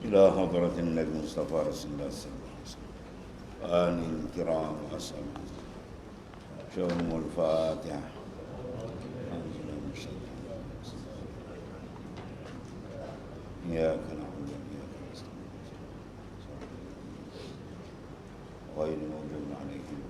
إلى حضرة النبي المصطفى رسول الله صلى الله عليه وسلم آل الكرام وأصحابه شؤم الفاتحة إياك نعبد وإياك نستعين غير المغضوب عليهم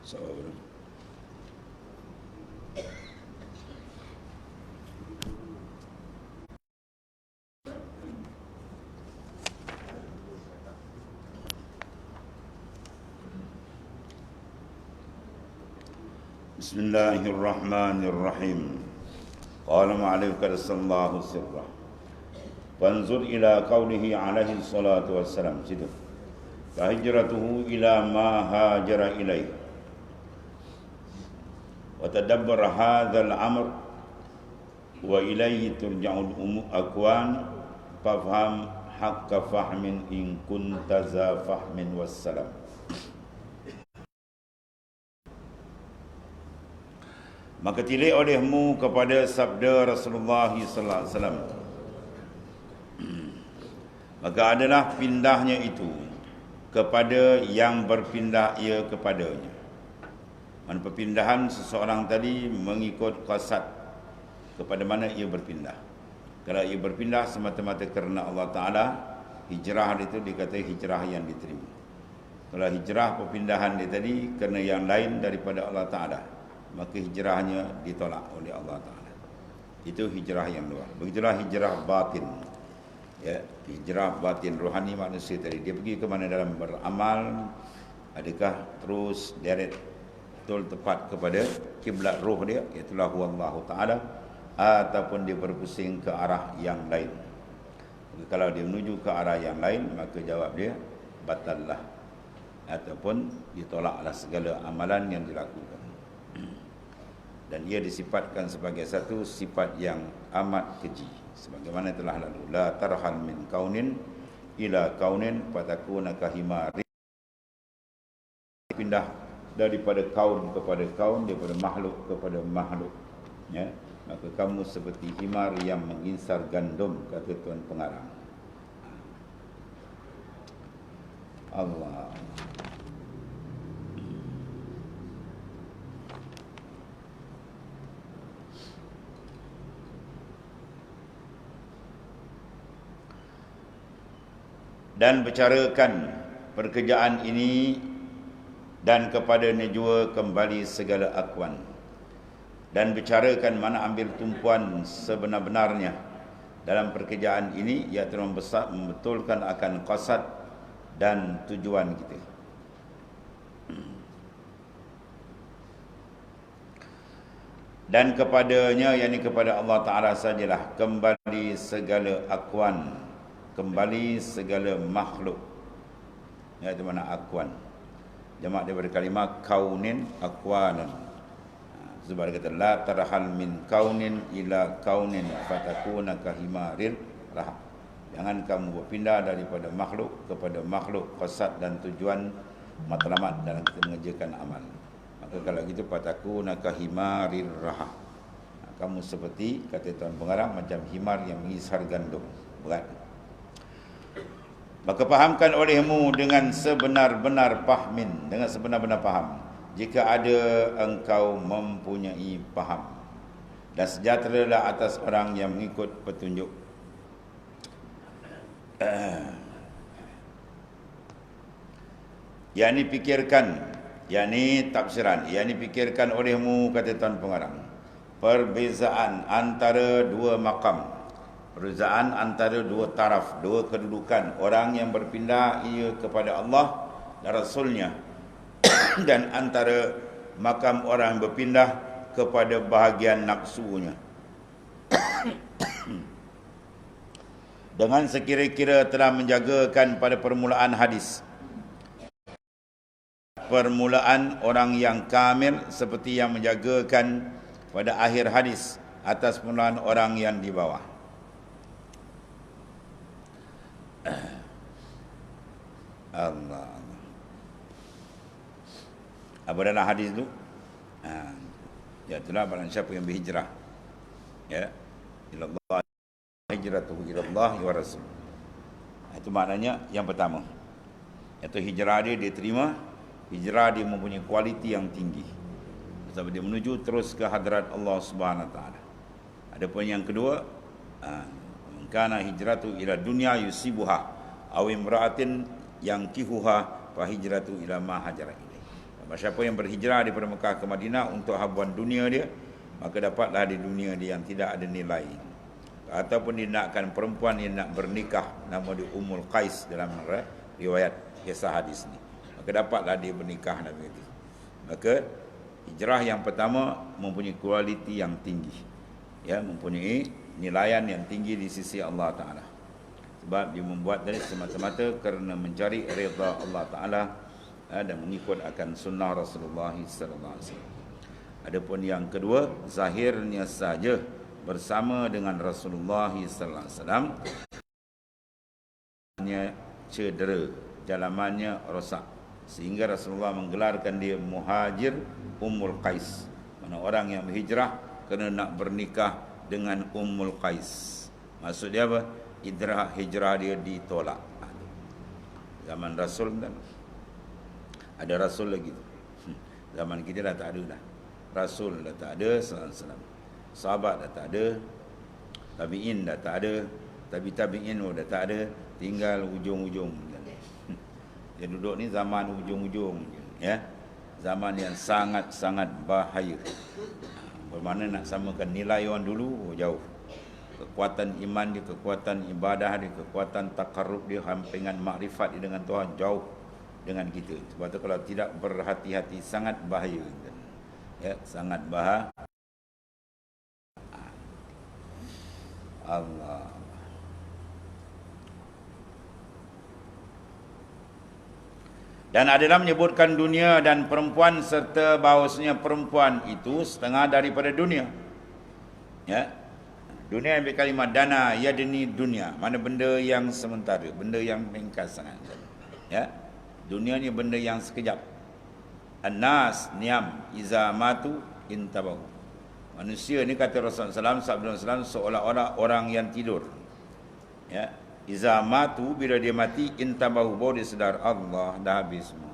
Sabar. Bismillahirrahmanirrahim. Qala ma'alif sallallahu sirra. Fanzur ila qawlihi alaihi salatu wassalam. Situ. Fahijratuhu ila ma hajara ilaih. Wa tadabbar hadzal amr wa ilayhi turja'ul akwan fafham haqqa fahmin in kunta za fahmin wassalam. Maka tilik olehmu kepada sabda Rasulullah sallallahu alaihi wasallam. Maka adalah pindahnya itu kepada yang berpindah ia kepadanya. Man perpindahan seseorang tadi mengikut qasad kepada mana ia berpindah. Kalau ia berpindah semata-mata kerana Allah Ta'ala, hijrah itu dikatakan hijrah yang diterima. Kalau hijrah perpindahan dia tadi kerana yang lain daripada Allah Ta'ala, maka hijrahnya ditolak oleh Allah Ta'ala. Itu hijrah yang luar. Begitulah hijrah batin. Ya, hijrah batin rohani manusia tadi. Dia pergi ke mana dalam beramal, adakah terus deret betul tepat kepada kiblat roh dia, iaitulah Allah Ta'ala, ataupun dia berpusing ke arah yang lain. Kalau dia menuju ke arah yang lain, maka jawab dia batallah, ataupun ditolaklah segala amalan yang dilakukan. Dan ia disifatkan sebagai satu sifat yang amat keji, sebagaimana telah lalu, la tarhal min kaunin ila kaunin fatakuna kahimari. Pindah daripada kaun kepada kaun, daripada makhluk kepada makhluk, ya, maka kamu seperti himar yang menginsar gandum, kata Tuan Pengarang. Allah. Dan bicarakan pekerjaan ini, dan kepadanya jua kembali segala akwan. Dan bicarakan mana ambil tumpuan sebenar-benarnya dalam pekerjaan ini, iaitu membetulkan akan qasad dan tujuan kita. Dan kepadanya, yakni kepada Allah Ta'ala sajalah kembali segala akwan, kembali segala makhluk, iaitu mana akwan, jamak daripada kalimah kaunin akwanan. Sebab dia kata la tarhal min kaunin ila kaunin fatakuna kahimarir rahab. Jangan kamu berpindah daripada makhluk kepada makhluk, qasad dan tujuan matlamat dalam kita mengerjakan amal. Maka kalau gitu fatakuna kahimarir rahab. Kamu seperti, kata Tuan Pengarang, macam himar yang mengisar gandum. Berat. Maka fahamkan olehmu dengan sebenar-benar fahmin, dengan sebenar-benar faham, jika ada engkau mempunyai faham. dan sejahteralah atas orang yang mengikut petunjuk. Yang dipikirkan, yakni tafsiran, yang dipikirkan olehmu, kata Tuan Pengarang, perbezaan antara dua makam, perbezaan antara dua taraf, dua kedudukan orang yang berpindah ia kepada Allah dan Rasulnya dan antara makam orang yang berpindah kepada bahagian nafsunya. Dengan sekira-kira telah menjagakan pada permulaan hadis, permulaan orang yang kamil, seperti yang menjagakan pada akhir hadis atas permulaan orang yang di bawah. Allah. Apa dalam hadis tu? Ya, itulah barang siapa yang berhijrah, ya, ilallah, hijratuhu ilallah wa rasul. Itu maknanya yang pertama, iaitu hijrah dia terima. Hijrah dia mempunyai kualiti yang tinggi, sebab dia menuju terus ke hadrat Allah Subhanahu Wa Taala. Adapun yang kedua, kana hijratu ila dunya yusibuha aw imra'atin yankihuha fa hijratu ila ma hajara ilaih. Siapa yang berhijrah daripada Mekah ke Madinah untuk habuan dunia dia, maka dapatlah di dunia dia yang tidak ada nilai. Ataupun dia nakkan perempuan yang nak bernikah, nama dia Ummul Qais dalam riwayat kisah hadis ni, maka dapatlah dia bernikah Nabi itu. Maka hijrah yang pertama mempunyai kualiti yang tinggi, ya, mempunyai nilaian yang tinggi di sisi Allah Ta'ala, sebab dia membuat dari semata-mata kerana mencari redha Allah Ta'ala dan mengikut akan sunnah Rasulullah sallallahu alaihi wasallam. Adapun yang kedua, zahirnya saja bersama dengan Rasulullah sallallahu alaihi wasallam, cedera, dalamannya rosak, sehingga Rasulullah menggelarkan dia Muhajir Ummul Qais, mana orang yang berhijrah kerana nak bernikah dengan Ummul Qais. Maksud dia apa? Hijrah dia ditolak. Zaman Rasul kan ada Rasul lagi tu. Zaman kita dah tak ada dah. Rasul dah tak ada sallallahu alaihi wasallam. Sahabat dah tak ada. Tabi'in dah tak ada. Tabi'in dah tak ada. Tinggal ujung-ujung. Dia duduk ni zaman ujung-ujung, ya. Zaman yang sangat-sangat bahaya. Bermakna nak samakan nilai orang dulu, jauh. Kekuatan iman dia, kekuatan ibadah dia, kekuatan takarrub dia, hampingan makrifat dia dengan Tuhan jauh dengan kita. Sebab tu kalau tidak berhati-hati sangat bahaya. Ya, sangat bahaya. Allah. Dan adalah menyebutkan dunia dan perempuan, serta bahawasanya perempuan itu setengah daripada dunia. Ya. Dunia yang berkalimah dana yadni dunia, mana benda yang sementara, benda yang ringkas sangat. Ya. Dunia ni benda yang sekejap. An-nas niam iza matu intabahu. Manusia ni, kata Rasulullah SAW, seolah-olah orang yang tidur. Ya. Iza matu, bila dia mati, intabahu, baru dia sedar, Allah dah habis semua.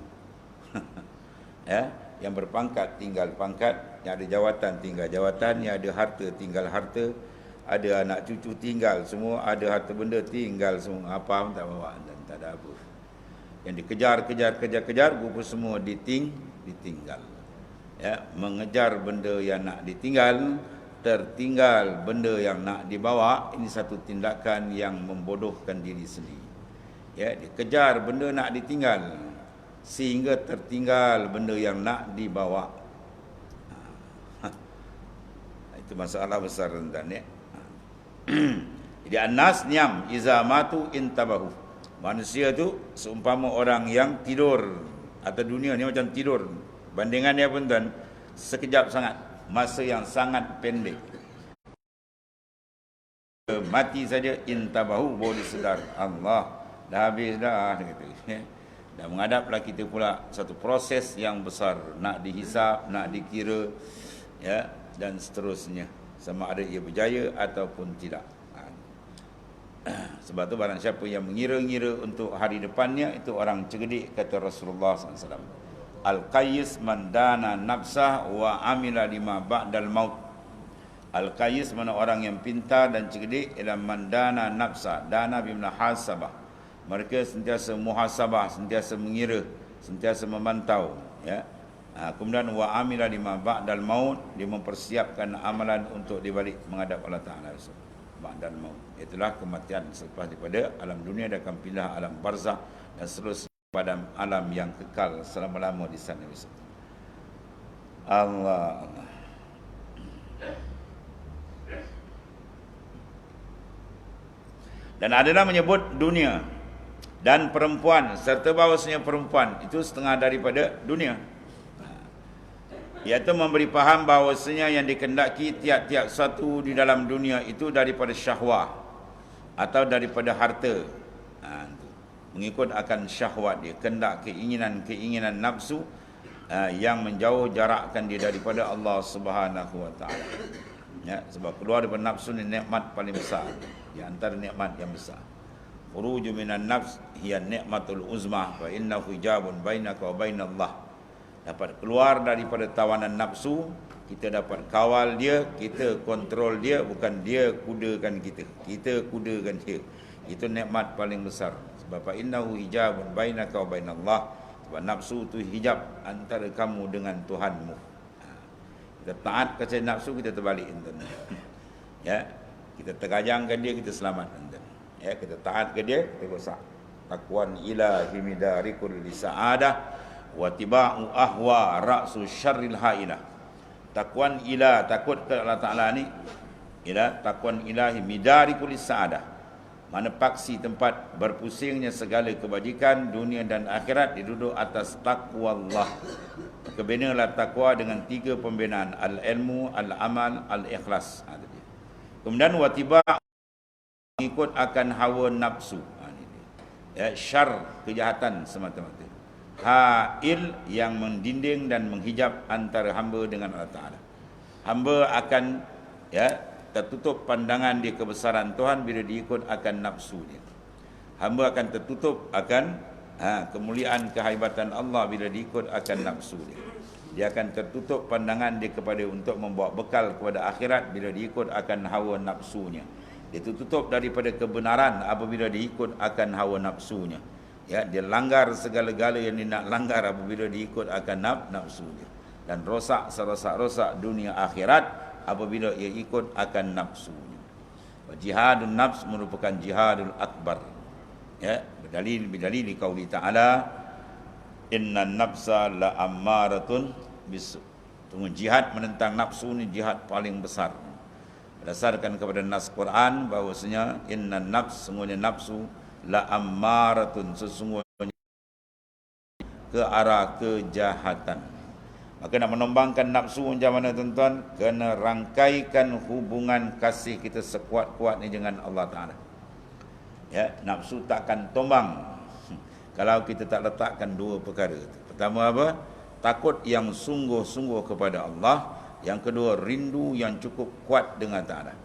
Ya, yang berpangkat tinggal pangkat, yang ada jawatan tinggal jawatan, yang ada harta tinggal harta, ada anak cucu tinggal semua, ada harta benda tinggal semua, apa pun tak bawa dan tak ada apa. Yang dikejar, rupa semua ditinggal. Ya, mengejar benda yang nak ditinggal, tertinggal benda yang nak dibawa, ini satu tindakan yang membodohkan diri sendiri. Ya, dikejar benda nak ditinggal sehingga tertinggal benda yang nak dibawa. Itu masalah besar rentan, ya. Jadi an-nas niam iza matu intabahu. Manusia tu seumpama orang yang tidur, atau dunia ni macam tidur. Bandingannya pun tuan, sekejap sangat, masa yang sangat pendek. Mati saja intabahu, baru disedar, Allah dah habis dah, kata. Dan menghadaplah kita pula satu proses yang besar, nak dihisap, nak dikira, ya, dan seterusnya, sama ada ia berjaya ataupun tidak. Sebab tu barang siapa yang mengira-ngira untuk hari depannya, itu orang cerdik, kata Rasulullah SAW. Al-qayyis man dana nafsah wa amila lima ba'dal maut. Al-Qais mana orang yang pintar dan cerdik ialah mandana nafsa, dana bimnahasabah. Mereka sentiasa muhasabah, sentiasa mengira, sentiasa memantau, ya. Kemudian wa amila lima ba'dal maut, dia mempersiapkan amalan untuk dibalik menghadap Allah Taala ba'dal maut. Itulah kematian selepas daripada alam dunia dia akan pindah alam barzakh dan seterusnya pada alam yang kekal selama-lama di sana. Allah. Dan adalah menyebut dunia dan perempuan serta bahawasanya perempuan itu setengah daripada dunia, iaitu memberi faham bahawasanya yang dikendaki tiap-tiap satu di dalam dunia itu daripada syahwat atau daripada harta, mengikut akan syahwat dia, kendak, keinginan nafsu yang menjauh jarakkan dia daripada Allah Subhanahu wa taala. Ya, sebab keluar daripada nafsu ni nikmat paling besar, di antara nikmat yang besar. Khuruju minan nafs hiya nikmatul uzma fa innahu hijabun bainaka wa bainallah. Dapat keluar daripada tawanan nafsu, kita dapat kawal dia, kita kontrol dia, bukan dia kudakan kita kudakan dia. Itu nikmat paling besar. Sebab fa innahu hijabun bainaka wa bainallah. Sebab nafsu tu hijab antara kamu dengan Tuhanmu. Kita taat kepada nafsu, kita terbalik, tuan. Ya, kita tergajangkan dia, kita selamat, tuan. Ya, kita taat ke dia, kita rosak. Taqwan ilahi midarikul lisa'adah wa tiba'u ahwa ra'su syarril hailah. Taqwan ilah, takut ke Allah Taala ni, ialah taqwan ilahi midarikul lisa'adah. Mana paksi tempat berpusingnya segala kebajikan dunia dan akhirat diduduk atas taqwa Allah. Kebinalah takwa dengan 3 pembinaan: al-ilmu, al-amal, al-ikhlas. Kemudian watiba mengikut akan hawa nafsu. Ya, syar, kejahatan semata-mata. Ha'il, yang mendinding dan menghijab antara hamba dengan Allah Ta'ala. Hamba akan tertutup pandangan di kebesaran Tuhan bila diikut akan nafsu dia. Hamba akan tertutup akan kemuliaan kehaibatan Allah bila diikut akan nafsu dia. Dia akan tertutup pandangan dia kepada untuk membawa bekal kepada akhirat bila diikut akan hawa nafsunya. Dia tertutup daripada kebenaran apabila diikut akan hawa nafsunya. Ya, dia langgar segala-gala yang dia nak langgar apabila diikut akan nafsu dia. Dan rosak serosak-rosak dunia akhirat apabila ia ikut akan nafsunya. Jihadun nafs merupakan jihadul akbar. Ya, bidalil qauli ta'ala innan nafsa la ammaratun bisu. Jihad menentang nafsu ni jihad paling besar. Berdasarkan kepada nas Quran bahwasanya innan nafs, sungguhnya nafsu, la ammaratun, sesungguhnya ke arah kejahatan. Maka nak menombangkan nafsu macam mana, tuan-tuan? Kena rangkaikan hubungan kasih kita sekuat-kuatnya dengan Allah Ta'ala. Ya, nafsu takkan tombang kalau kita tak letakkan 2 perkara. Pertama apa? Takut yang sungguh-sungguh kepada Allah. Yang kedua, rindu yang cukup kuat dengan Ta'ala.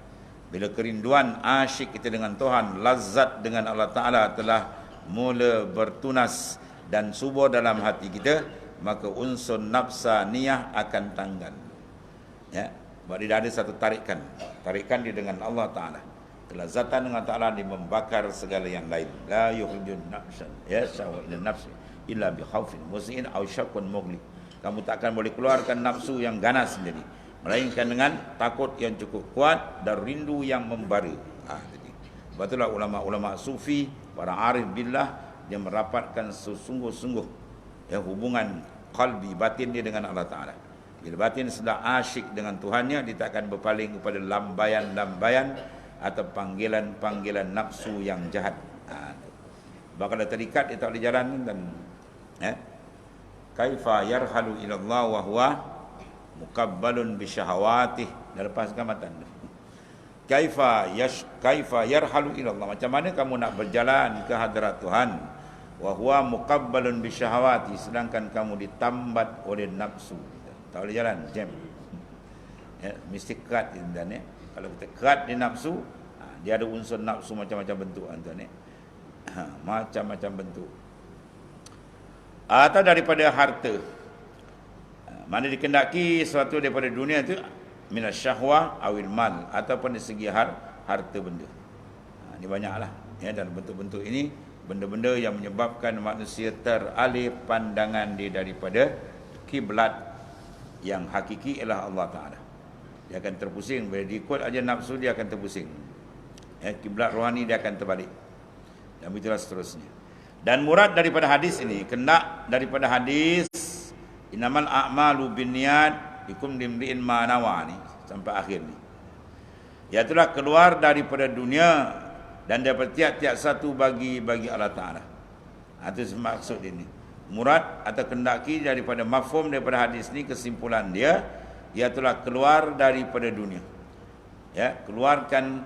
Bila kerinduan asyik kita dengan Tuhan, lazat dengan Allah Ta'ala telah mula bertunas dan subur dalam hati kita, maka unsur nafsaniyah akan tanggal. Ya, sebab dia ada satu tarikan dia dengan Allah Ta'ala. Kelazatan dengan Ta'ala dia membakar segala yang lain. La yukhrijun nafsan ya sawa ila nafsi illa bi khaufin mus'in aw syaqqun mughli. Kamu takkan boleh keluarkan nafsu yang ganas sendiri, melainkan dengan takut yang cukup kuat dan rindu yang membara. Sebab itulah ulama-ulama sufi, para arif billah, dia merapatkan sesungguh-sungguh hubungan qalbi, batin dia dengan Allah Ta'ala. Bila batin sudah asyik dengan Tuhannya, dia tak akan berpaling kepada lambayan-lambayan atau panggilan-panggilan nafsu yang jahat. Bakal ada terikat, dia tak boleh jalan. Dan kaifa yarhalu ila Allah wa huwa mukabbalun bi syahawatih. Dah lepas kamatan. Kaifa yarhalu ila Allah, macam mana kamu nak berjalan ke hadirat Tuhan, wa huwa mukabbalun bi syahawati, sedangkan kamu ditambat oleh nafsu. Tak boleh jalan, jam. Ya, mesti kerat dan kalau kita kerat di nafsu, dia ada unsur nafsu macam-macam bentuk, tuan. Macam-macam bentuk. Atau daripada harta. Mana dikendaki sesuatu daripada dunia itu, minasyahwah awil mal, ataupun dari segi harta benda. Ini banyaklah ya, dalam bentuk-bentuk ini benda-benda yang menyebabkan manusia teralih pandangan dia daripada kiblat yang hakiki ialah Allah Taala. Dia akan terpusing bila diikut aja nafsu, dia akan terpusing. Ya, kiblat rohani dia akan terbalik. Dan begitulah seterusnya. Dan murad daripada hadis ini, kena daripada hadis innamal a'malu binniyat bikum limri'in ma nawa ni sampai akhir ni. Iaitulah keluar daripada dunia dan daripada tiap-tiap satu bagi Allah Taala. Itu maksud ini. Murad atau kendaki daripada mafhum daripada hadis ni, kesimpulan dia iaitulah keluar daripada dunia. Ya, keluarkan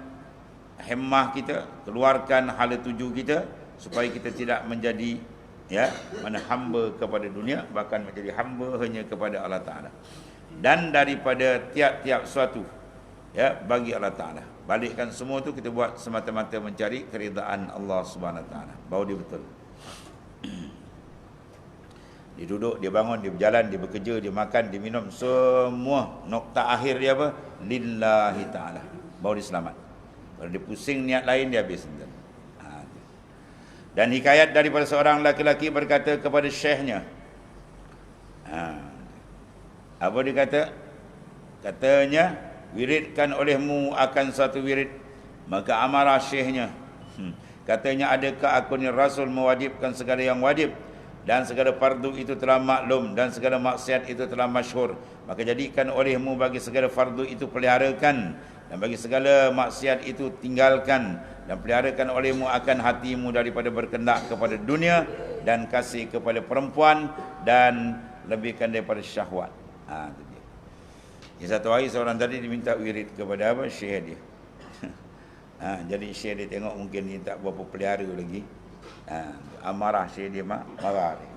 himmah kita, keluarkan hala tuju kita supaya kita tidak menjadi ya mana hamba kepada dunia, bahkan menjadi hamba hanya kepada Allah Taala. Dan daripada tiap-tiap suatu ya bagi Allah Taala. Balikkan semua tu kita buat semata-mata mencari keridaan Allah Subhanahu Wa Taala. Baru dia betul. Dia duduk, dia bangun, dia berjalan, dia bekerja, dia makan, dia minum, semua nokta akhir dia apa? Lillahi Ta'ala. Baru dia selamat. Kalau dia pusing niat lain, dia habis. Dan hikayat daripada seorang laki-laki berkata kepada syekhnya. Apa dia kata? Katanya, wiridkan olehmu akan satu wirid. Maka amarah syekhnya. Katanya, adakah aku ni Rasul mewajibkan segala yang wajib? Dan segala fardu itu telah maklum, dan segala maksiat itu telah masyhur. Maka jadikan olehmu bagi segala fardu itu peliharakan, dan bagi segala maksiat itu tinggalkan, dan peliharakan olehmu akan hatimu daripada berkendak kepada dunia dan kasih kepada perempuan, dan lebihkan daripada syahwat. Itu dia. Jadi satu hari seorang tadi diminta wirid kepada apa? Syekh dia. Jadi syekh dia tengok mungkin dia tak berapa pelihara lagi. Amarah syekh dia marah dia.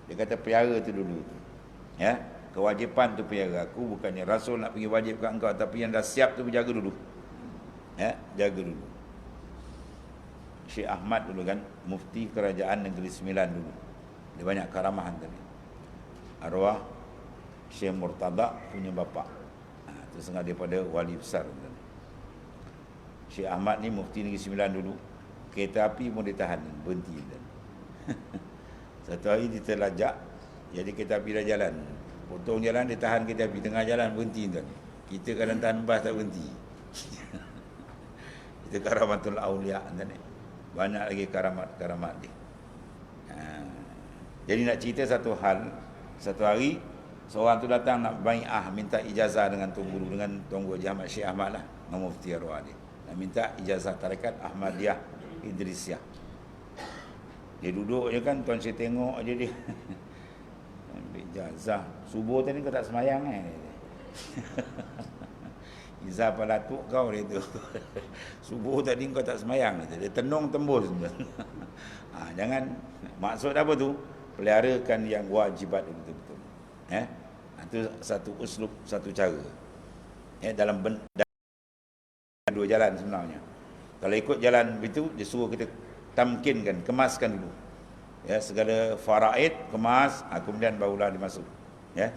Dia kata pelihara tu dulu tu. Ya, kewajipan tu pelihara. Aku bukannya Rasul nak pergi wajib kat engkau, tapi yang dah siap tu berjaga dulu. Ya, jaga dulu. Syekh Ahmad dulu kan, mufti kerajaan Negeri Sembilan dulu. Dia banyak karamahan tadi. Arwah Syekh Murtada punya bapa. Itu setengah daripada wali besar. Syekh Ahmad ni mufti Negeri Sembilan dulu. Kereta api pun ditahan, berhenti. Satu hari diterlajak, jadi kereta api dah jalan. Potong jalan, ditahan kereta api. Tengah jalan, berhenti. Kita kadang tahan bas tak berhenti. Itu karamatul awliya. Banyak lagi karamat dia. Jadi nak cerita satu hal, satu hari, seorang tu datang nak bai'ah, minta ijazah dengan Tuan Guru, dengan Tuan Guru Haji Ahmad Syekh Ahmad lah, dengan Mufti Arwah dia. Nak minta ijazah tarekat Ahmadiyah Idrisiyah. Dia duduk je kan, tuan saya tengok aja dia. Ambil ijazah. Subuh tadi kau tak semayang Ijazah palatuk kau dia tu. Subuh tadi kau tak semayang. Dia tenung tembus. Jangan, maksud apa tu? Peliharakan yang wajibat betul-betul. Itu satu uslub, satu cara. Dalam dua jalan sebenarnya. Kalau ikut jalan itu, dia suruh kita tamkinkan, kemaskan dulu. Ya, segala faraid kemas, kemudian barulah dimasuk. Ya.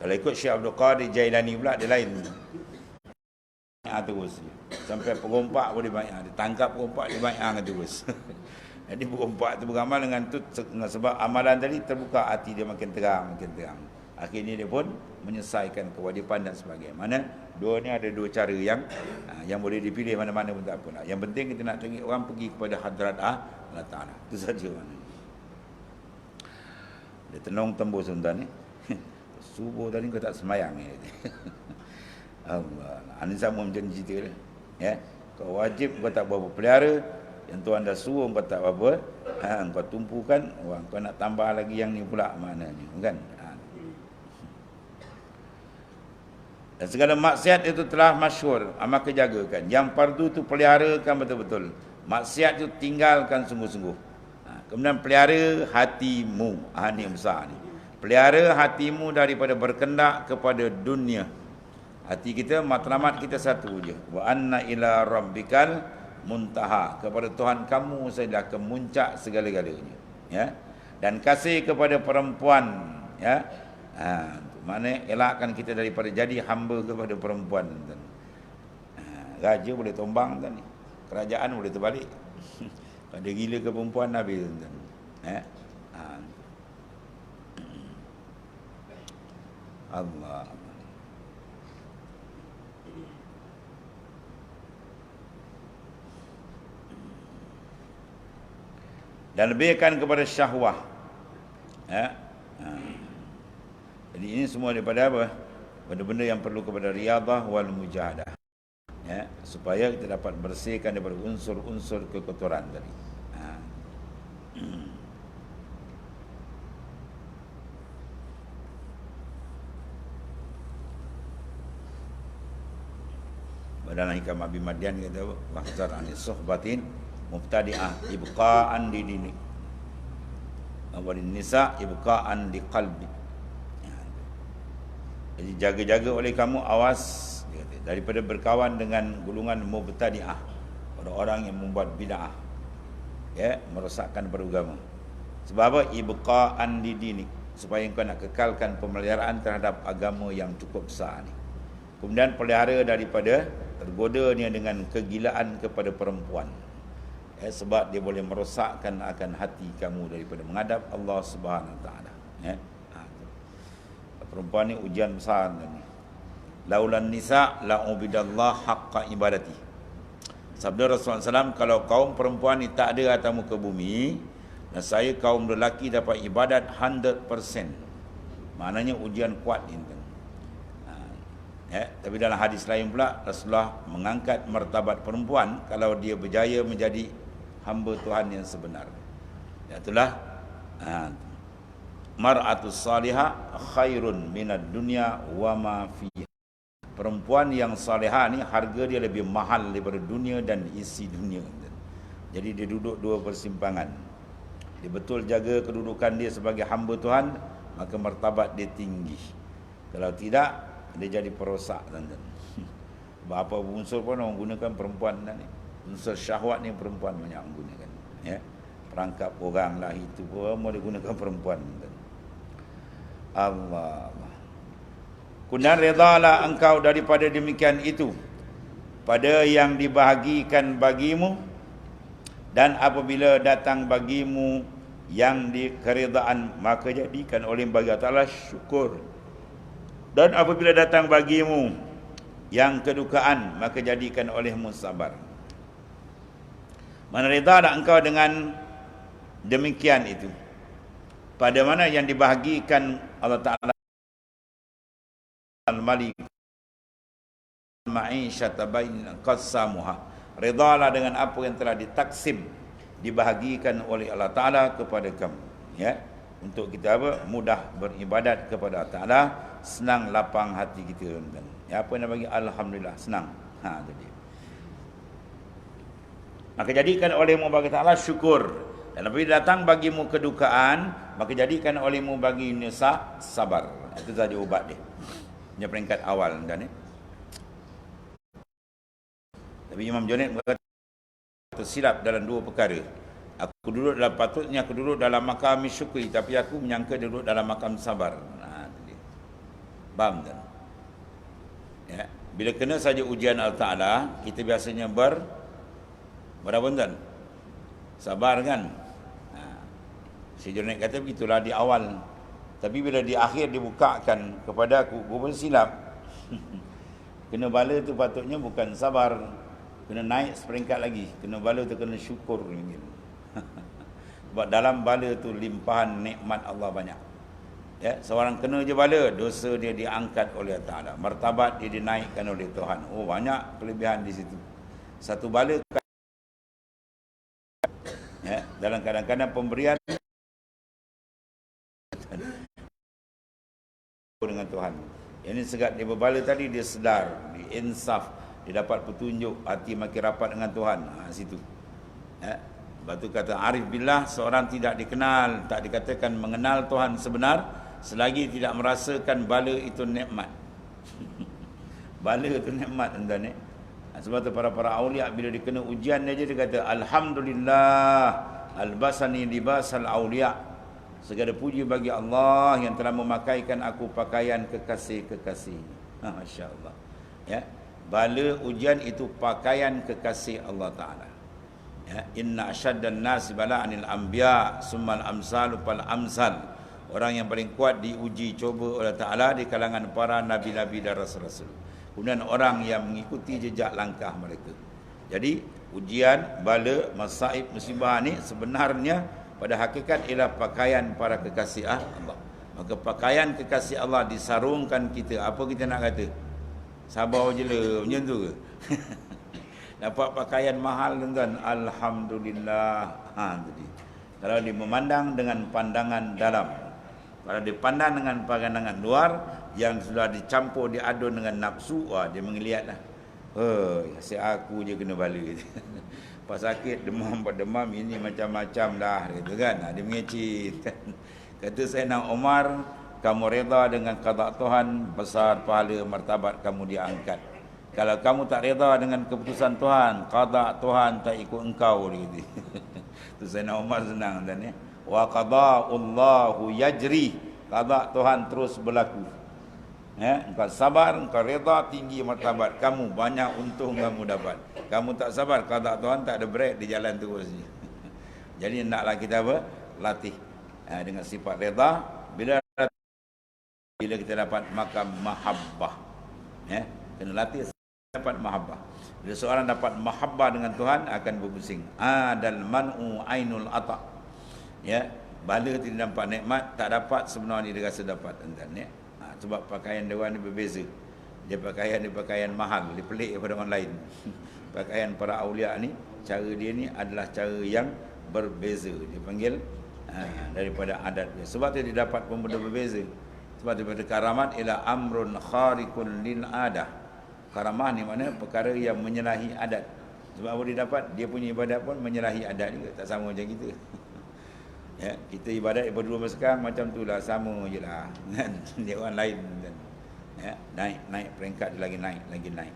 Kalau ikut Syekh Abdul Qadir Jailani pula, dia lain. Terus. Sampai perompak pun dia banyak. Dia tangkap perompak, dia banyak terus. Jadi perompak tu beramal dengan tu, sebab amalan tadi terbuka, hati dia makin terang, makin terang. Akhirnya dia pun menyelesaikan kewajipan dan sebagainya. Mana dua ni ada dua cara yang boleh dipilih, mana-mana pun tak apa. Yang penting kita nak tengok orang pergi kepada hadrat Allah Ta'ala. Itu saja. Dia tenung tembus tuan ni. Subuh tadi kau tak semayang ni. Allah. Ini sama macam cerita dia. Ya. Kau wajib kau tak berapa pelihara. Yang Tuhan dah suruh kau tak berapa. Kau tumpukan. Kau nak tambah lagi yang ni pula maknanya. Kan? Dan segala maksiat itu telah masyhur, maka jagakan. Yang fardu itu peliharakan betul-betul. Maksiat itu tinggalkan sungguh-sungguh. Kemudian pelihara hatimu. Ini yang besar ni. Pelihara hatimu daripada berkendak kepada dunia. Hati kita, matlamat kita satu je. Wa anna ila rabbikal muntaha. Kepada Tuhan kamu saja kemuncak segala-galanya. Ya. Dan kasih kepada perempuan. Ya. Maknanya elakkan kita daripada jadi hamba kepada perempuan, tuan. Raja boleh tombang, tuan ni. Kerajaan boleh terbalik. Pada gila ke perempuan habis, tuan. Allah. Dan lebihkan kepada syahwah. Jadi ini semua daripada apa? Benda-benda yang perlu kepada riyadhah wal mujahadah. Supaya kita dapat bersihkan daripada unsur-unsur kekotoran tadi. Dalam hikam Abi Madian kata wahzar anis suhbatin mubtadi'ah ibqa'an di dini walin nisa ibqa'an di qalbi. Jadi jaga-jaga oleh kamu, awas dia kata, daripada berkawan dengan golongan mubtadi'ah, orang-orang yang membuat bid'ah, merosakkan beragama. Sebab apa? Ibqa'an di dini, supaya engkau nak kekalkan pemeliharaan terhadap agama yang cukup besar ni. Kemudian pelihara daripada tergodanya dengan kegilaan kepada perempuan. Sebab dia boleh merosakkan akan hati kamu daripada menghadap Allah Subhanahu Wa Taala. Perempuan ni ujian besar ni. Laulan nisa la ubidallah haqqa ibadati. Sabda Rasulullah SAW, kalau kaum perempuan ni tak ada atas muka bumi, dan saya kaum lelaki dapat ibadat 100%. Maknanya ujian kuat ni. Tapi dalam hadis lain pula Rasulullah mengangkat martabat perempuan kalau dia berjaya menjadi hamba Tuhan yang sebenar. Itulah mar'atus salihah khairun minad dunya wa ma fiha. Perempuan yang salihah ni harga dia lebih mahal daripada dunia dan isi dunia. Jadi dia duduk dua persimpangan. Dia betul jaga kedudukan dia sebagai hamba Tuhan, maka martabat dia tinggi. Kalau tidak, dia jadi perosak, tuan-tuan. Apa unsur pun orang gunakan perempuan ni. Unsur syahwat ni perempuan banyak menggunakan. Perangkap orang lah itu pun mau digunakan perempuan, tuan. Allah. Kemudian redalah engkau daripada demikian itu pada yang dibahagikan bagimu, dan apabila datang bagimu yang dikeridaan, maka jadikan oleh bagi Allah syukur. Dan apabila datang bagimu yang kedukaan, maka jadikan olehmu sabar. Mana reda dah engkau dengan demikian itu, pada mana yang dibahagikan Allah Ta'ala al-malik ma'isyata bain qasamuha. Redalah dengan apa yang telah ditaksim, dibahagikan oleh Allah Ta'ala kepada kamu, untuk kita apa? Mudah beribadat kepada Allah Ta'ala, senang lapang hati kita, tuan-tuan. Apa yang bagi alhamdulillah, senang. Itu dia. Maka jadikan olehmu bagi Ta'ala syukur, dan apabila datang bagimu kedukaan, maka jadikan olehmu bagi nisa sabar. Itu saja ubat dia. Dia peringkat awal, tuan-tuan. Tapi Imam Junaid berkata tersilap dalam dua perkara. Aku duduk dalam, patutnya aku duduk dalam makam syukri, tapi aku menyangka duduk dalam makam sabar. Faham tak? Bila kena saja ujian Allah Ta'ala, kita biasanya berapa, tuan? Sabar, kan? Si Junaid kata begitulah di awal. Tapi bila di akhir dibukakan kepada aku pun silap. Kena bala tu patutnya bukan sabar, kena naik seperingkat lagi. Kena bala tu kena syukur. Sebab dalam bala tu limpahan nikmat Allah banyak. Seorang kena je bala, dosa dia diangkat oleh Allah Ta'ala, martabat dia dinaikkan oleh Tuhan. Oh, banyak kelebihan di situ. Satu bala dalam kadang-kadang pemberian dengan Tuhan. Yang ini segat dia berbala tadi, dia sedar, dia insaf, dia dapat petunjuk, hati makin rapat dengan Tuhan. Situ. Lepas tu kata arif billah, seorang tidak dikenal, tak dikatakan mengenal Tuhan sebenar selagi tidak merasakan bala itu nikmat. Bala itu nikmat, tuan-tuan. Sebab tu para aulia bila dikena ujian dia kata alhamdulillah albasani libasal aulia. Segala puji bagi Allah yang telah memakaikan aku pakaian kekasih-kekasih. Masya Allah. Ya, bala ujian itu pakaian kekasih Allah Taala. Ya, inna asyaddan nasi bala'anil anbiya summal amsalu fal amsal. Orang yang paling kuat diuji coba oleh Taala di kalangan para nabi-nabi dan rasul-rasul. Kemudian orang yang mengikuti jejak langkah mereka. Jadi ujian, bala, masaib, musibah ni sebenarnya pada hakikat ialah pakaian para kekasih Allah. Maka pakaian kekasih Allah disarungkan kita. Apa kita nak kata? Sabar je lah, macam tu ke? Dapat pakaian mahal tuan-tuan, alhamdulillah. Tadi. Kalau dia memandang dengan pandangan dalam, kalau dipandang dengan pandangan luar yang sudah dicampur diadun dengan nafsu, dia mengeliatlah. Asyik aku je kena bala. Pas sakit demam berdemam ini macam-macam dah gitu kan. Dia mengecit. Kata Sayyidina Umar, kamu reda dengan qada Tuhan, besar pahala martabat kamu diangkat. Kalau kamu tak reda dengan keputusan Tuhan, qada Tuhan tak ikut engkau gitu. Tu Sayyidina Umar senang dan ya. Wa qada'ullahu yajri. Qada Tuhan terus berlaku. Ya, engkau sabar, engkau reda, tinggi martabat kamu, banyak untung kamu dapat. Kamu tak sabar, qada Tuhan tak ada break, di jalan terus. Jadi hendaklah kita apa? Latih dengan sifat reda. Bila kita dapat makam mahabbah, ya, kena latih dapat mahabbah. Bila seorang dapat mahabbah dengan Tuhan akan berpusing. Dan man'u ainul ata. Ya, bala tidak dapat nikmat, tak dapat sebenarnya dia rasa dapat entah ya. Sebab pakaian dewan ni berbeza. Dia pakaian mahal, dia pelik daripada orang lain. Pakaian para awliya ni, cara dia ni adalah cara yang berbeza. Dia panggil daripada adat dia. Sebab dia dapat pemuda berbeza. Sebab daripada karamat ialah amrun kharikun lil adah. Karamah ni maknanya perkara yang menyalahi adat. Sebab apa dia dapat? Dia punya ibadat pun menyalahi adat juga. Tak sama macam kita. Ya, kita ibadat daripada dulu sekarang macam tu lah, sama je lah. Dia orang lain. Ya, naik peringkat dia lagi naik.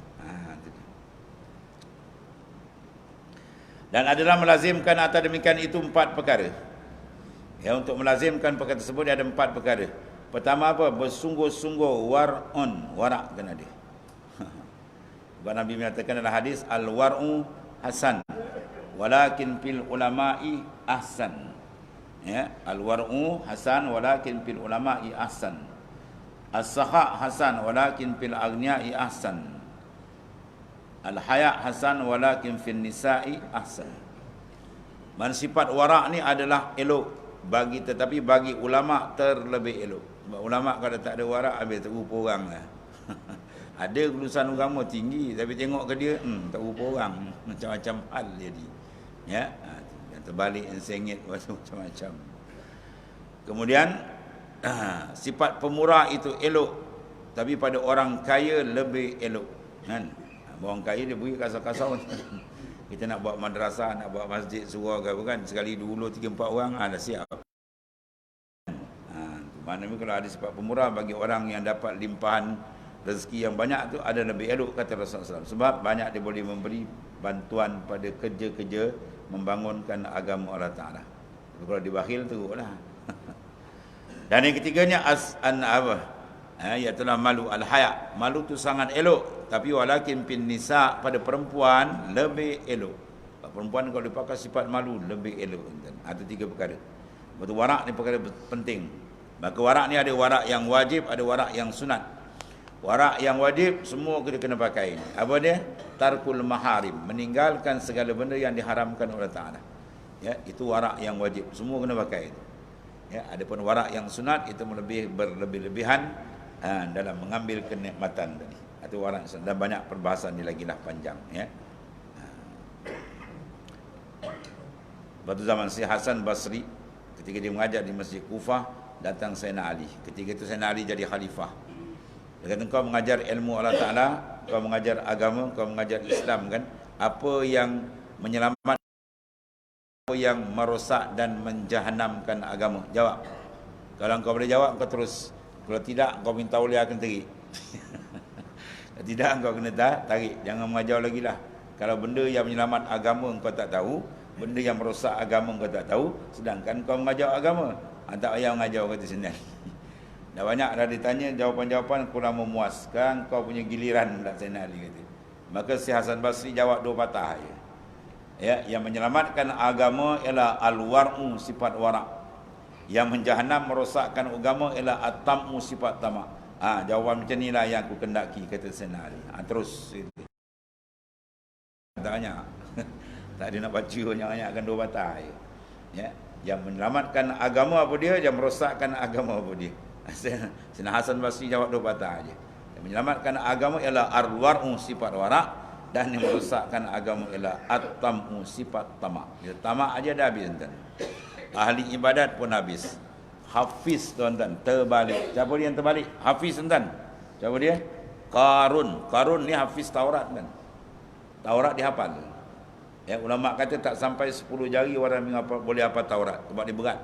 Dan adalah melazimkan atas demikian itu 4 perkara. Ya, untuk melazimkan perkara tersebut dia ada 4 perkara. Pertama apa? Bersungguh-sungguh warak kena dia. Sebab Nabi menyatakan dalam hadis al-war'u hasan walakin fil ulama'i ahsan. Ya, al-war'u hasan walakin fil ulama'i ahsan. As-sakha hasan walakin fil aghniya'i ahsan. Al-haya hasan walakin fil nisa'i ahsan. Man sifat warak ni adalah elok tetapi bagi ulama terlebih elok. Sebab ulama kalau tak ada warak habis terupa orang lah. Ada kelulusan agama tinggi tapi tengok ke dia tak rupa orang, macam-macam hal jadi. Ya, yang terbalik, yang sengit, macam-macam. Kemudian sifat pemurah itu elok tapi pada orang kaya lebih elok kan. Orang kaya dia beri kasar-kasar. Kita nak buat madrasah, nak buat masjid surau ke apa kan, sekali 2, 3, 4 orang dah siap. Maknanya kalau ada sifat pemurah bagi orang yang dapat limpahan rezeki yang banyak tu ada lebih elok kata Rasulullah SAW. Sebab banyak dia boleh memberi bantuan pada kerja-kerja membangunkan agama Allah Ta'ala. Kalau dibakhil teruk lah. Dan yang ketiganya iaitulah malu al-haya. Malu tu sangat elok tapi walakin pin nisa pada perempuan lebih elok. Perempuan kalau dipakai sifat malu lebih elok. Ada 3 perkara. Betul, warak ni perkara penting. Maka warak ni ada warak yang wajib, ada warak yang sunat. Warak yang wajib semua kita kena pakai. Apa dia? Tarkul maharim, meninggalkan segala benda yang diharamkan oleh Ta'ala. Ya, itu warak yang wajib, semua kena pakai. Ya, adapun warak yang sunat itu berlebih-lebihan dalam mengambil kenikmatan tadi. Itu warak sunat dan banyak perbahasan dia lagi lah panjang ya. Pada zaman si Hasan Basri ketika dia mengajar di Masjid Kufah, datang Sayyidina Ali. Ketika itu Sayyidina Ali jadi khalifah. Dia kata, kau mengajar ilmu Allah Ta'ala, kau mengajar agama, kau mengajar Islam kan. Apa yang menyelamatkan, apa yang merosak dan menjahanamkan agama? Jawab. Kalau kau boleh jawab, kau terus. Kalau tidak, kau minta oleh akan tarik. Kalau tidak, kau kena tarik. Jangan mengajar lagi lah. Kalau benda yang menyelamat agama kau tak tahu, benda yang merosak agama kau tak tahu, sedangkan kau mengajar agama, Tak payah mengajar kata senal. Dah banyak dah ditanya, jawapan-jawapan kurang memuaskan, kau punya giliran tak senal kata. Maka si Hasan Basri jawab dua patah je. Ya, yang menyelamatkan agama ialah al-war'u, sifat warak. Yang menjahanam merosakkan agama ialah at-tam'u, sifat tamak. Jawapan macam inilah yang aku kendaki, kata senal. Terus tak banyak. Tak ada nak baca banyak-banyak akan dua patah je. Ya, yang menyelamatkan agama apa dia, yang merosakkan agama apa dia. Sayyidina Hasan Basri jawab dua patah aja. Yang menyelamatkan agama ialah ar-war'u, sifat warak, dan yang merosakkan agama ialah at-tam'u, sifat tamak. Bila tamak aja dah habis tuan. Ahli ibadat pun habis. Hafiz tuan-tuan, terbalik. Siapa dia yang terbalik? Hafiz tuan. Siapa dia? Qarun. Qarun ni hafiz Taurat kan. Taurat dihafal. Ya, ulama kata tak sampai 10 jari orang boleh hafal Taurat sebab dia berat.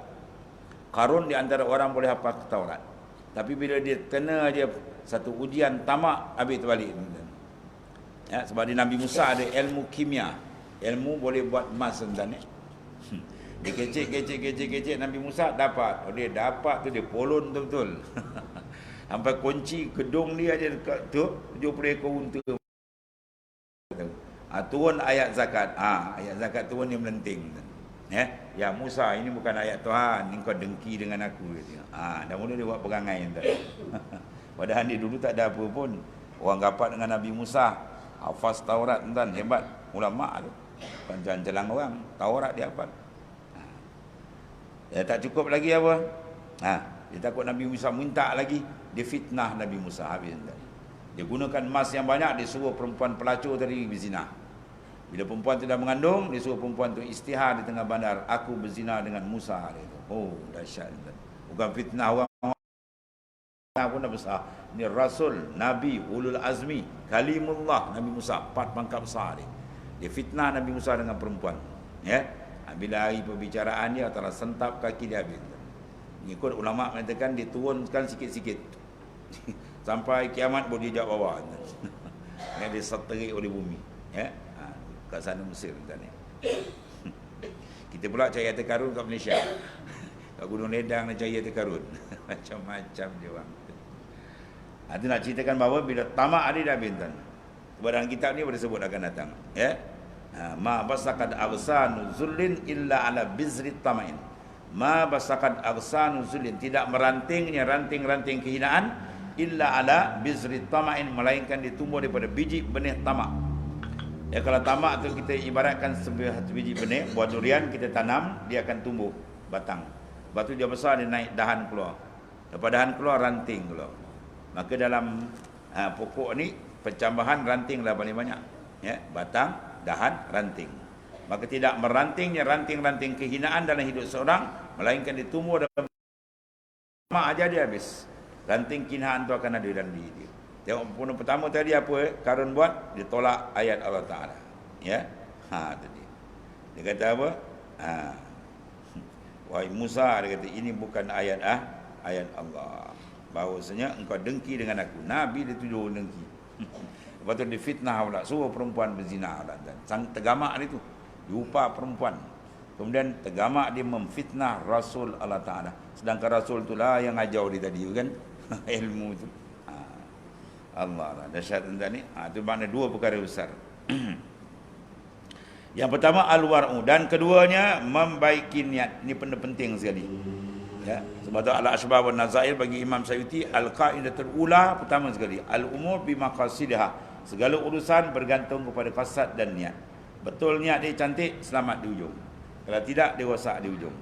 Qarun di antara orang boleh hafal Taurat. Tapi bila dia kena aja satu ujian tamak, habis terbalik. Ya, sebab di Nabi Musa ada ilmu kimia. Ilmu boleh buat emas tuan. Dia kecek Nabi Musa dapat. Dia dapat tu dia polon betul-betul. Sampai kunci gedung dia aja dekat tu 70 ekor unta. Turun ayat zakat. Ayat zakat turun yang melenting. Ya Musa, ini bukan ayat Tuhan, ni kau dengki dengan aku. Dah mula dia buat perangai tadi. Padahal dia dulu tak ada apa pun. Orang rapat dengan Nabi Musa, hafaz Taurat tuan, hebat ulama tu. Jangan celang orang, Taurat dia hafal. Ya, tak cukup lagi apa? Dia takut Nabi Musa minta lagi, dia fitnah Nabi Musa habis tadi. Dia gunakan emas yang banyak, dia suruh perempuan pelacur tadi berzina. Bila perempuan tu dah mengandung, dia suruh perempuan tu istihar di tengah bandar. Aku berzina dengan Musa. Oh, dahsyat. Bukan fitnah orang pun dah besar. Ini Rasul, Nabi, Ulul Azmi, Kalimullah, Nabi Musa. 4 pangkat besar dia. Dia fitnah Nabi Musa dengan perempuan. Ya. Bila hari perbicaraan dia, antara sentap kaki dia habis. Mengikut ulama' mengatakan, diturunkan sikit-sikit. Sampai kiamat boleh dia jawab bawah. Dia seterik oleh bumi. Ya. Kat sana Mesir tuan ni. Kita pula cari harta karun kat Malaysia. Kat Gunung Ledang nak cari harta karun. Macam-macam dia orang. Itu nak ceritakan bahawa bila tamak ada dah habis tuan. Dalam kitab ni boleh sebut akan datang. Ya. Ma basaqad aghsanu zullin illa ala bizri tamain. Ma basaqad aghsanu zullin, tidak merantingnya ranting-ranting kehinaan illa ala bizri tamain, melainkan ditumbuh daripada biji benih tamak. Ya, kalau tamak tu kita ibaratkan sebuah biji benih, buah durian kita tanam, dia akan tumbuh batang. Lepas tu dia besar, dia naik dahan keluar. Lepas dahan keluar, ranting keluar. Maka dalam pokok ni pencambahan ranting lah paling banyak. Ya, batang, dahan, ranting. Maka tidak merantingnya ranting-ranting kehinaan dalam hidup seorang, melainkan ditumbuh dalam tamak aja dia habis. Ranting kehinaan tu akan ada dalam diri dia. Tengok pembunuh pertama tadi apa Karun buat? Dia tolak ayat Allah Ta'ala. Ya. Tadi. Dia kata apa? Wahai Musa, dia kata ini bukan ayat ayat Allah. Bahawasanya engkau dengki dengan aku. Nabi dia tuduh dengki. Lepas tu dia fitnah pula, suruh perempuan berzina pula. Sang tergamak dia tu. Dia upah perempuan. Kemudian tergamak dia memfitnah Rasul Allah Ta'ala. Sedangkan Rasul itulah yang ajar dia tadi kan. Ilmu itu. Allah lah, dahsyat tuan ni. Itu makna dua perkara besar. Yang pertama al-war'u, dan keduanya membaiki niat. Ini benda penting sekali. Ya, sebab tu al-asbab wan nazair bagi Imam Sayuti, al-qaidatul ula pertama sekali, al-umur bi maqasidha. Segala urusan bergantung kepada qasad dan niat. Betul niat dia cantik, selamat di ujung. Kalau tidak, dia rosak di ujung.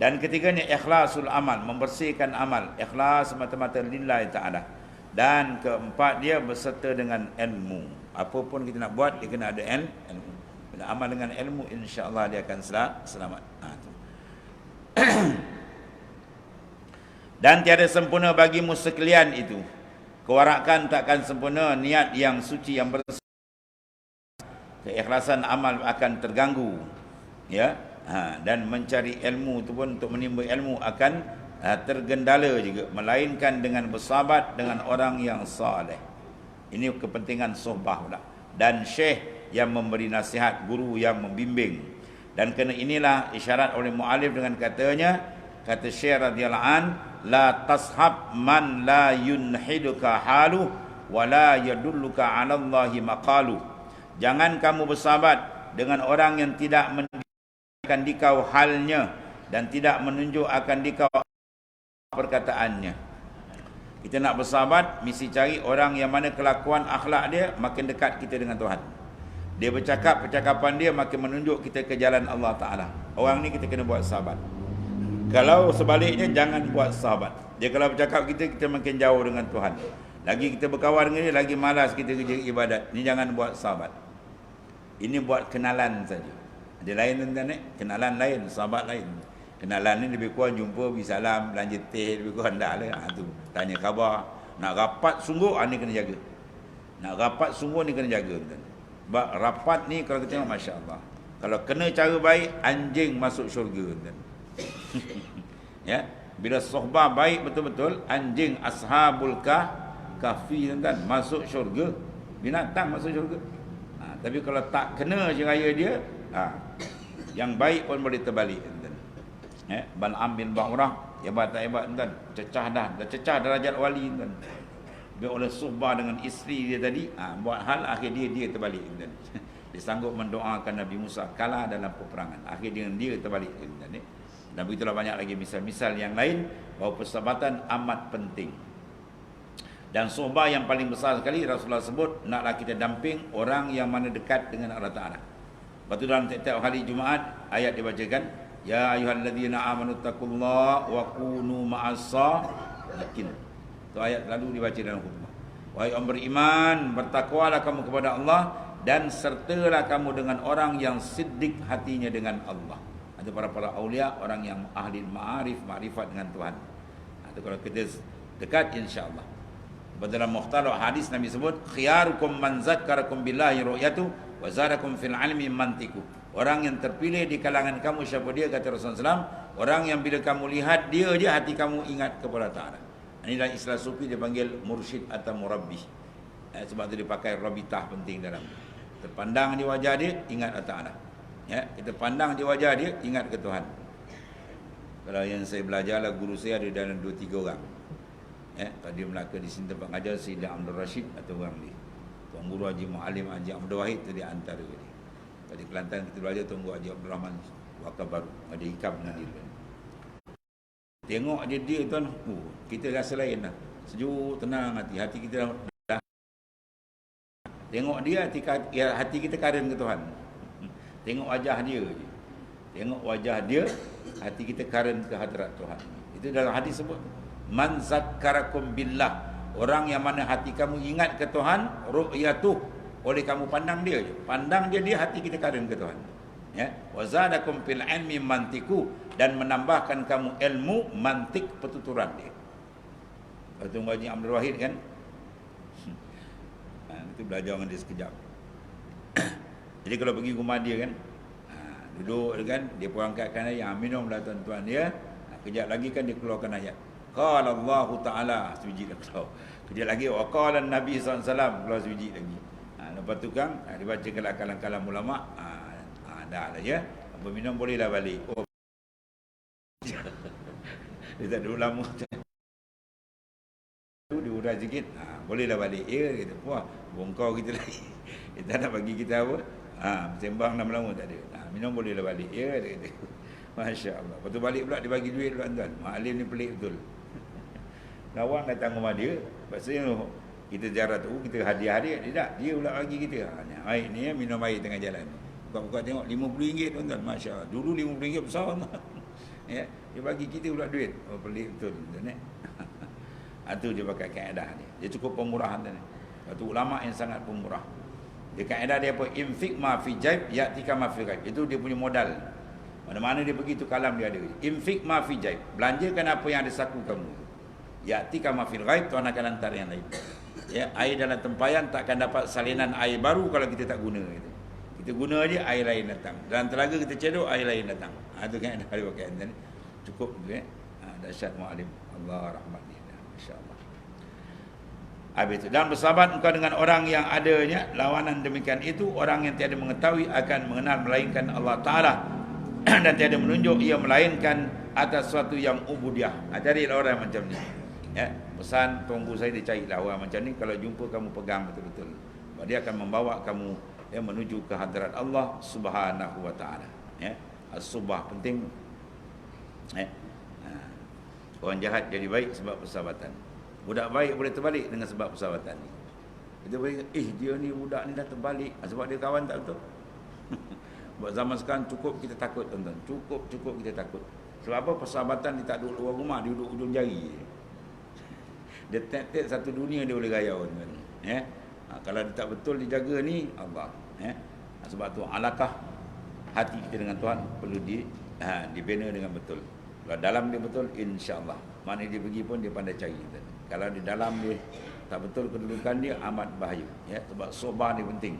Dan ketiganya ikhlasul amal, membersihkan amal, ikhlas semata-mata lillahi ta'ala. Dan keempat dia berserta dengan ilmu. Apapun kita nak buat, dia kena ada ilmu. Bila amal dengan ilmu, insya-Allah dia akan selamat. Dan tiada sempurna bagimu sekalian itu. Kewarakan takkan sempurna, niat yang suci yang bersih. Keikhlasan amal akan terganggu. Ya. Dan mencari ilmu itu pun untuk menimba ilmu akan tergendala juga, melainkan dengan bersahabat dengan orang yang saleh. Ini kepentingan sohbah pula. Dan syekh yang memberi nasihat, guru yang membimbing. Dan kerana inilah isyarat oleh mu'alif dengan katanya, Kata Syekh radhiyallahu an, la tashab man la yunhiduka halu wa la yadulluka 'ala Allahi maqalu. Jangan kamu bersahabat dengan orang yang tidak menunjukkan dikau halnya dan tidak menunjuk akan dikau perkataannya. Kita nak bersahabat, mesti cari orang yang mana kelakuan akhlak dia makin dekat kita dengan Tuhan. Dia bercakap, percakapan dia makin menunjuk kita ke jalan Allah Ta'ala. Orang ni kita kena buat sahabat. Kalau sebaliknya, jangan buat sahabat. Dia kalau bercakap kita makin jauh dengan Tuhan. Lagi kita berkawan dengan dia, lagi malas kita kerja ibadat. Ni jangan buat sahabat. Ini buat kenalan saja. Ada lain tuan-tuan, kenalan lain, sahabat lain. Kenalan ni lebih kurang jumpa, beri salam, belanja teh, lebih kurang dah lah. Tu tanya khabar. Nak rapat sungguh, ni kena jaga. Nak rapat sungguh ni kena jaga. Sebab rapat ni kalau kita tengok, Masya Allah. Kalau kena cara baik, anjing masuk syurga. Ya, bila sohbah baik betul-betul, anjing ashabul kahfi tuan-tuan masuk syurga, binatang masuk syurga. Tapi kalau tak kena ceraya dia, yang baik pun boleh terbalik tuan-tuan. Bal'am bin Ba'urah, hebat tak hebat tuan-tuan, dah cecah darajat wali tuan-tuan. Dia oleh sohbah dengan isteri dia tadi, buat hal akhir dia terbalik tuan-tuan. Dia sanggup mendoakan Nabi Musa kalah dalam peperangan, akhir dengan dia terbalik tuan-tuan. Dan begitulah banyak lagi misal-misal yang lain bahawa persahabatan amat penting. Dan sohbah yang paling besar sekali Rasulullah sebut, naklah kita damping orang yang mana dekat dengan Allah Ta'ala. Lepas tu dalam tiap-tiap hari Jumaat ayat dibacakan, ya ayyuhalladzina amanu taqullaha wa kunu ma'as-shadiqin. Itu ayat lalu dibaca dalam khutbah. Wahai orang beriman, bertakwalah kamu kepada Allah dan sertalah kamu dengan orang yang siddiq hatinya dengan Allah. Ada para aulia, orang yang ahli ma'rifat dengan Tuhan. Itu kalau kita dekat, insya-Allah. Dalam mukhtalaf hadis Nabi sebut, khiyarukum man zakkarakum billahi ru'yatu wa zadakum fil ilmi mantiku. Orang yang terpilih di kalangan kamu siapa dia, kata Rasulullah SAW, orang yang bila kamu lihat dia je, hati kamu ingat kepada Ta'ala. Ini dalam istilah sufi dia panggil mursyid atau murabbi. Sebab tu dia pakai rabitah penting dalam. Terpandang di wajah dia, ingat Allah Ta'ala. Ya, kita pandang di wajah dia, ingat ke Tuhan. Kalau yang saya belajar lah, guru saya ada dalam 2-3 orang. Ya, tadi Melaka di sini tempat ngajar Sayyidina Abdul Rashid atau orang ni. Tuan Guru Haji Mu'alim Haji Abdul Wahid tu di antara dia. Tadi Kelantan kita belajar Tuan Guru Haji Abdul Rahman wakaf baru, ada hikam dengan dia. Tengok dia tuan, kita rasa lain lah. Sejuk, tenang hati kita dah. Tengok dia, hati kita karen ke Tuhan. Tengok wajah dia je. Tengok wajah dia, hati kita karen ke hadrat Tuhan. Itu dalam hadis sebut, man zakkarakum billah, orang yang mana hati kamu ingat ke Tuhan, ru'yatuh, oleh kamu pandang dia je. Pandang dia, hati kita karen ke Tuhan. Ya, wa zadakum fil ilmi mantiku, dan menambahkan kamu ilmu mantik pertuturan dia. Itu Haji Abdul Wahid kan. Itu belajar dengan dia sekejap. Jadi kalau pergi rumah dia kan, duduk kan, dia pun angkatkan ayat, minumlah tuan-tuan dia. Kejap lagi kan dia keluarkan ayat. Qala Allah Ta'ala, sebiji dah keluar. Kejap lagi, wa qala Nabi SAW, keluar sebiji lagi. Lepas tu kan, dia baca kalam-kalam ulama', dah lah ya. Apa minum bolehlah balik. Dia tak ada ulama. Dia urai sikit, bolehlah balik. Ya, kata, wah, bongkau kita lagi. Dia tak nak bagi kita apa. Sembang lama-lama tak ada. Minum bolehlah balik. Ya, dia kata. Masya Allah. Lepas tu balik pula dia bagi duit pula tuan. Mak Alim ni pelik betul. Kawan datang rumah dia, maksudnya kita ziarah tu, kita hadiah dia. Dia tak, dia pula bagi kita. Air ni minum air tengah jalan. Buka-buka tengok RM50 tuan-tuan. Masya Allah. Dulu RM50 besar. Ya, dia bagi kita pula duit. Oh, pelik betul tuan. Itu dia pakai kaedah ni. Dia cukup pemurahan tuan. Itu ulama yang sangat pemurah. Dia kaedah dia apa? Infik ma fi jaib ya'tika ma fi ghaib. Itu dia punya modal. Mana-mana dia pergi tu kalam dia ada. Infik ma fi jaib. Belanjakan apa yang ada saku kamu. Ya'tika ma fil ghaib, Tuhan akan hantar yang lain. Ya, air dalam tempayan takkan dapat salinan air baru kalau kita tak guna gitu. Kita guna aja air lain datang. Dalam telaga kita cedok, air lain datang. Itu kan ada pakai ni. Cukup tu dahsyat mu'alim. Allah rahmat dia. Masya-Allah. Habis itu, dan bersahabat engkau dengan orang yang adanya lawanan demikian itu, orang yang tiada mengetahui akan mengenal melainkan Allah Ta'ala. dan tiada menunjuk ia melainkan atas sesuatu yang ubudiah. Carilah orang macam ni. Ya, pesan tunggu saya dia carilah orang macam ni, kalau jumpa kamu pegang betul-betul. Sebab dia akan membawa kamu menuju ke hadirat Allah Subhanahu wa taala. Ya. As-subah penting. Ya. Orang jahat jadi baik sebab persahabatan. Budak baik boleh terbalik dengan sebab persahabatan ni. Kita boleh dia ni budak ni dah terbalik sebab dia kawan tak betul. Buat zaman sekarang cukup kita takut tuan-tuan. Cukup kita takut. Sebab apa? Persahabatan dia tak duduk luar rumah, dia duduk ujung jari. Dia tek-tek satu dunia dia boleh gayau tuan. Ya. Kalau dia tak betul dijaga ni Allah. Ya. Sebab tu alakah hati kita dengan Tuhan perlu dibina dengan betul. Kalau dalam dia betul, insya-Allah. Mana dia pergi pun dia pandai cari. Kalau di dalam dia tak betul kedudukan dia, amat bahaya. Ya, sebab sabar ni penting.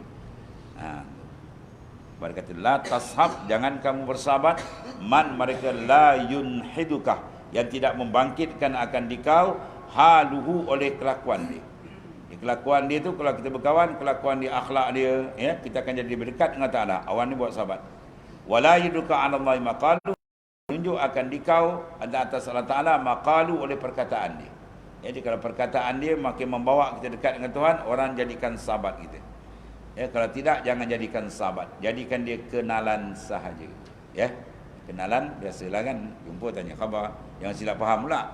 Pada kata la tashab, jangan kamu bersahabat man mereka la yunhidukah, yang tidak membangkitkan akan dikau haluhu oleh kelakuan dia. Kelakuan dia tu kalau kita berkawan, kelakuan dia, akhlak dia, ya, kita akan jadi berdekat dengan Taala. Awak ni buat sahabat. Wala yuduka 'ala Allahi maqalu, tunjuk akan dikau ada atas Allah Taala maqalu oleh perkataan dia. Jadi kalau perkataan dia makin membawa kita dekat dengan Tuhan, orang jadikan sahabat kita. Ya, kalau tidak jangan jadikan sahabat, jadikan dia kenalan sahaja. Ya. Kenalan biasalah kan, jumpa tanya khabar, jangan silap faham pula.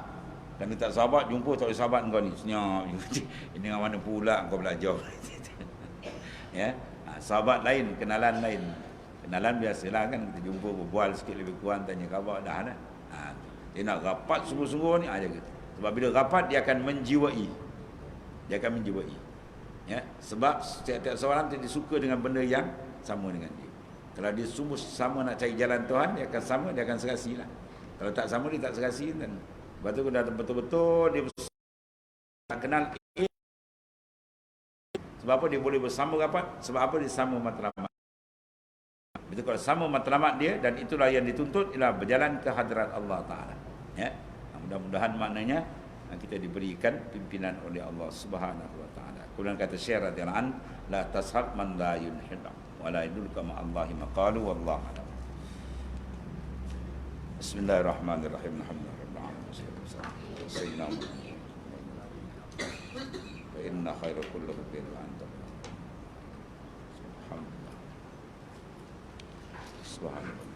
Dan tak sahabat jumpa tak boleh sahabat kau ni. Senyap. Ini dengan mana pula kau belajar. Ya. Sahabat lain, kenalan lain. Kenalan biasalah kan, kita jumpa berbual sikit lebih kurang, tanya khabar dah dah. Dia nak rapat sungguh-sungguh ni jaga. Sebab bila rapat dia akan menjiwai. Dia akan menjiwai. Ya, sebab setiap seorang dia suka dengan benda yang sama dengan dia. Kalau dia sungguh sama nak cari jalan Tuhan, dia akan sama, dia akan serasi lah. Kalau tak sama, dia tak serasi. Dan lepas tu dah betul-betul dia tak kenal. Sebab apa dia boleh bersama rapat? Sebab apa dia sama matlamat. Betul, kalau sama matlamat dia, dan itulah yang dituntut, ialah berjalan ke hadirat Allah Ta'ala. Ya, mudah-mudahan maknanya kita diberikan pimpinan oleh Allah Subhanahu wa taala. Kemudian kata Syekh radhiyallahu an, la tashab man la yunhidak wa la yadulka ma Allahi maqalu wallahu a'lam. Bismillahirrahmanirrahim. Alhamdulillahirabbil alamin. Sayyidina Muhammad. Fa inna khairal kulli khairin wa anta. Subhanallah. Subhanallah.